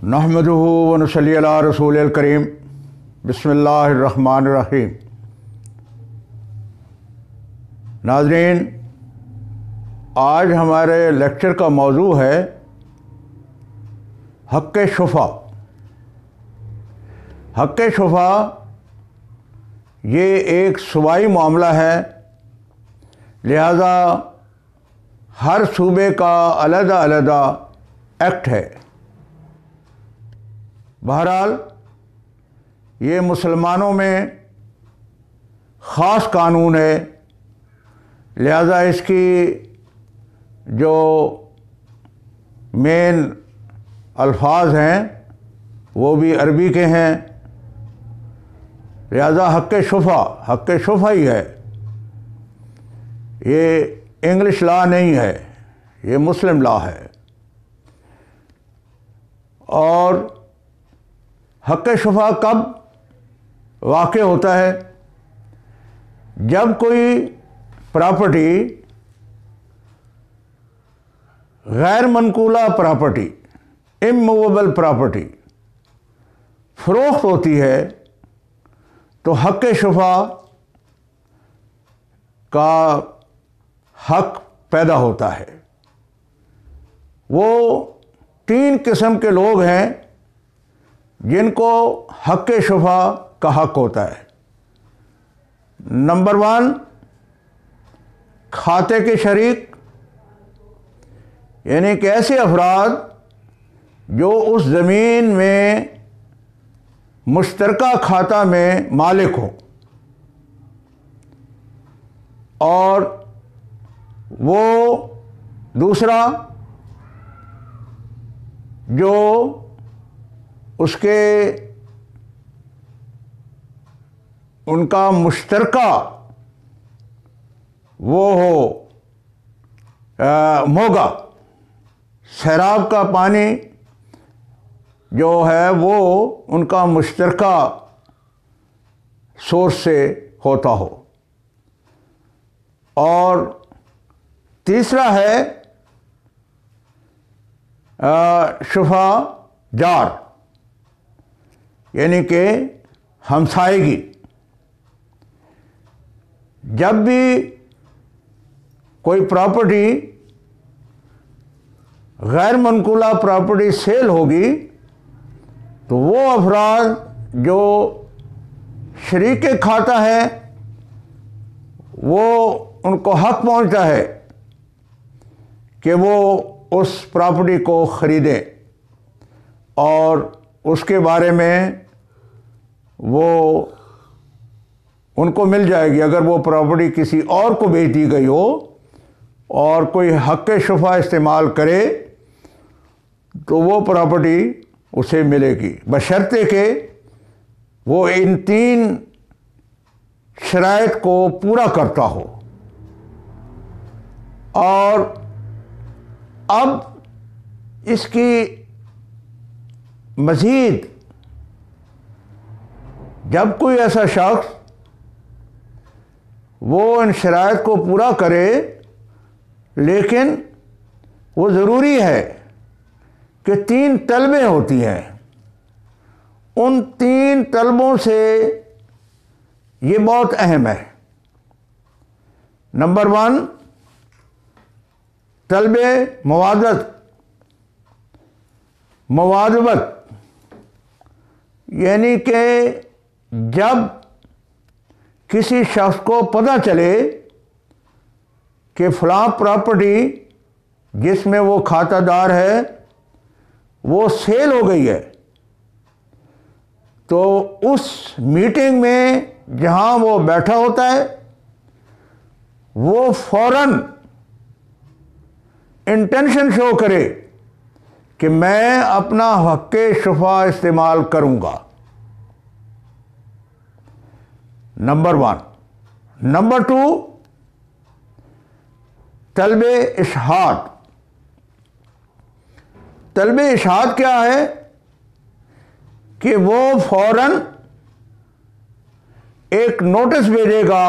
नहमदुहु व नसल्ली अला रसूलिल करीम। बिस्मिल्लाहिर्रहमानिर्रहीम। नाज़रीन, आज हमारे लेक्चर का मौजू है हक़्क़े शुफ़ा। हक़्क़े शुफ़ा ये एक सूबाई मामला है, लिहाजा हर सूबे का अलग अलग एक्ट है। बहरहाल ये मुसलमानों में ख़ास कानून है, लिहाजा इसकी जो मेन अल्फाज हैं वो भी अरबी के हैं। लिहाजा हक़्क़े शुफ़ा ही है, ये इंग्लिश लॉ नहीं है, ये मुस्लिम लॉ है। और हक़्क़े शुफ़ा कब वाक़े होता है? जब कोई प्रॉपर्टी गैर मनकूला प्रॉपर्टी, इमूवेबल प्रॉपर्टी फ़रोख्त होती है तो हक़्क़े शुफ़ा का हक़ पैदा होता है। वो 3 किस्म के लोग हैं जिनको हक़्क़े शुफ़ा का हक़ होता है। नंबर 1, खाते के शरीक, यानी कि ऐसे अफराद जो उस ज़मीन में मुश्तरका खाता में मालिक हो और वो दूसरा जो उसके उनका मुश्तरका वो हो मोगा, सैराब का पानी जो है वो उनका मुश्तरका सोर्स से होता हो। और तीसरा है शुफ़ा जार, यानी कि हमसायगी। जब भी कोई प्रॉपर्टी गैर मनकूला प्रॉपर्टी सेल होगी तो वो अफराद जो शरीक खाता है वो उनको हक़ पहुंचता है कि वो उस प्रॉपर्टी को ख़रीदें और उसके बारे में वो उनको मिल जाएगी। अगर वो प्रॉपर्टी किसी और को बेच दी गई हो और कोई हक़्क़े शुफ़ा इस्तेमाल करे तो वो प्रॉपर्टी उसे मिलेगी, बशर्ते कि वो इन 3 शराइत को पूरा करता हो। और अब इसकी मज़ीद जब कोई ऐसा शख्स वो इन शराइत को पूरा करे, लेकिन वो ज़रूरी है कि 3 तलबें होती हैं, उन 3 तलबों से ये बहुत अहम है। नंबर 1, तलबे मवादबत, यानी कि जब किसी शख्स को पता चले कि फ़लाँ प्रॉपर्टी जिसमें वो खातादार है वो सेल हो गई है, तो उस मीटिंग में जहाँ वो बैठा होता है वो फ़ौरन इंटेंशन शो करे कि मैं अपना हक़्क़े शुफ़ा इस्तेमाल करूँगा। नंबर 1। नंबर 2, तलबे इशहाद। तलबे इशहाद क्या है कि वो फ़ौरन एक नोटिस भेजेगा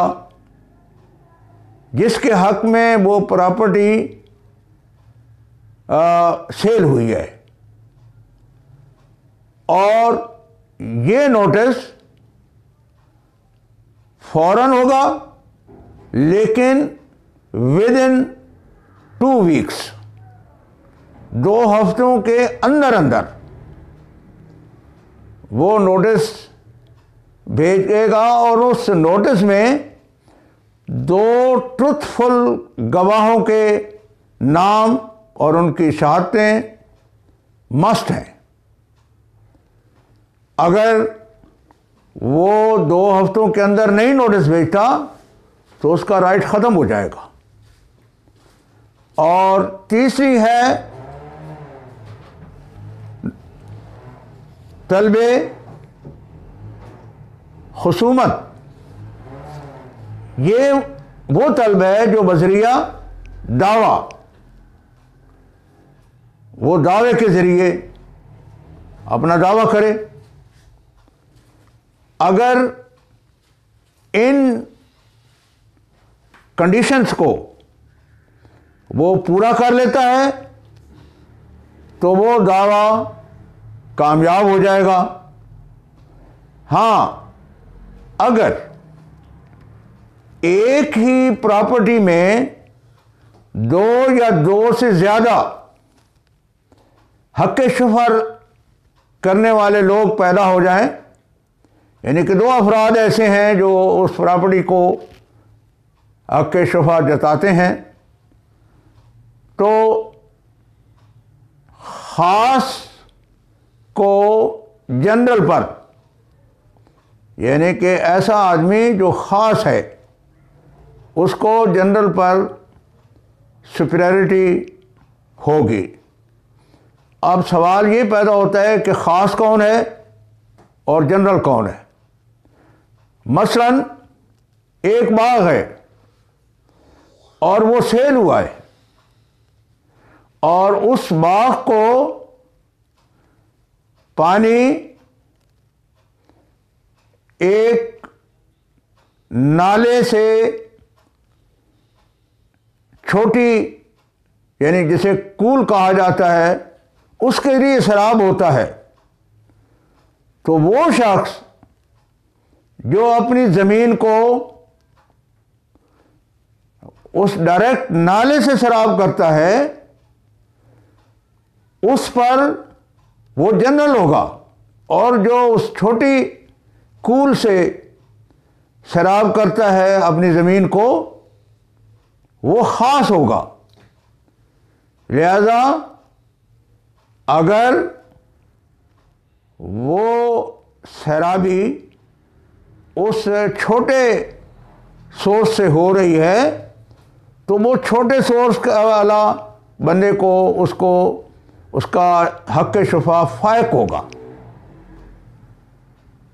जिसके हक़ में वो प्रॉपर्टी सेल हुई है। और ये नोटिस फौरन होगा, लेकिन विद इन 2 वीक्स, 2 हफ्तों के अंदर अंदर वो नोटिस भेजेगा और उस नोटिस में 2 ट्रुथफुल गवाहों के नाम और उनकी शहादतें मस्ट हैं। अगर वो 2 हफ्तों के अंदर नहीं नोटिस भेजता तो उसका राइट ख़त्म हो जाएगा। और तीसरी है तलबे खुसूमत। ये वो तलब है जो बजरिया दावा, वो दावे के ज़रिए अपना दावा करे। अगर इन कंडीशंस को वो पूरा कर लेता है तो वो दावा कामयाब हो जाएगा। हाँ, अगर एक ही प्रॉपर्टी में 2 या 2 से ज़्यादा हक़ शुफर करने वाले लोग पैदा हो जाएं, यानी कि 2 अफराद ऐसे हैं जो उस प्रॉपर्टी को हक़ शुफा जताते हैं, तो ख़ास को जनरल पर, यानी कि ऐसा आदमी जो ख़ास है उसको जनरल पर सुपीरियरिटी होगी। अब सवाल ये पैदा होता है कि ख़ास कौन है और जनरल कौन है। मसलन एक बाग है और वो सेल हुआ है और उस बाग को पानी एक नाले से छोटी, यानी जिसे कूल कहा जाता है, उसके लिए सैराब होता है, तो वो शख्स जो अपनी ज़मीन को उस डायरेक्ट नाले से सैराब करता है उस पर वो जनरल होगा, और जो उस छोटी कूल से सैराब करता है अपनी ज़मीन को वो ख़ास होगा। लिहाजा अगर वो सैराबी उस छोटे सोर्स से हो रही है तो वो छोटे सोर्स वाला बंदे को उसको उसका हक़ शुफा फायक होगा।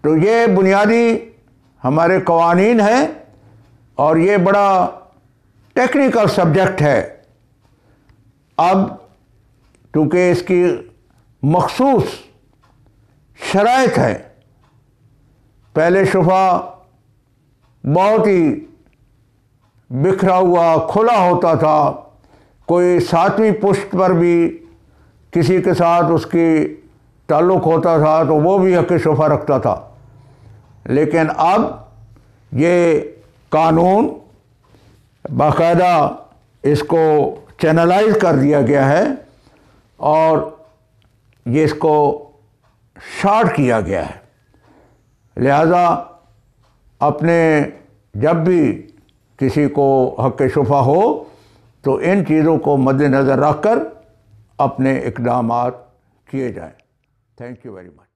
तो ये बुनियादी हमारे कवानीन हैं और ये बड़ा टेक्निकल सब्जेक्ट है। अब क्योंकि इसकी मखसूस शराइत है, पहले शुफा बहुत ही बिखरा हुआ खुला होता था, कोई 7वीं पुश्त पर भी किसी के साथ उसकी ताल्लुक़ होता था तो वो भी हक़ शुफा रखता था। लेकिन अब ये कानून बाकायदा इसको चैनलाइज कर दिया गया है और ये इसको शार्ट किया गया है। लिहाजा अपने जब भी किसी को हक़ शुफा हो तो इन चीज़ों को मद्देनज़र रख कर अपने इक़दामात किए जाएं। Thank you very much.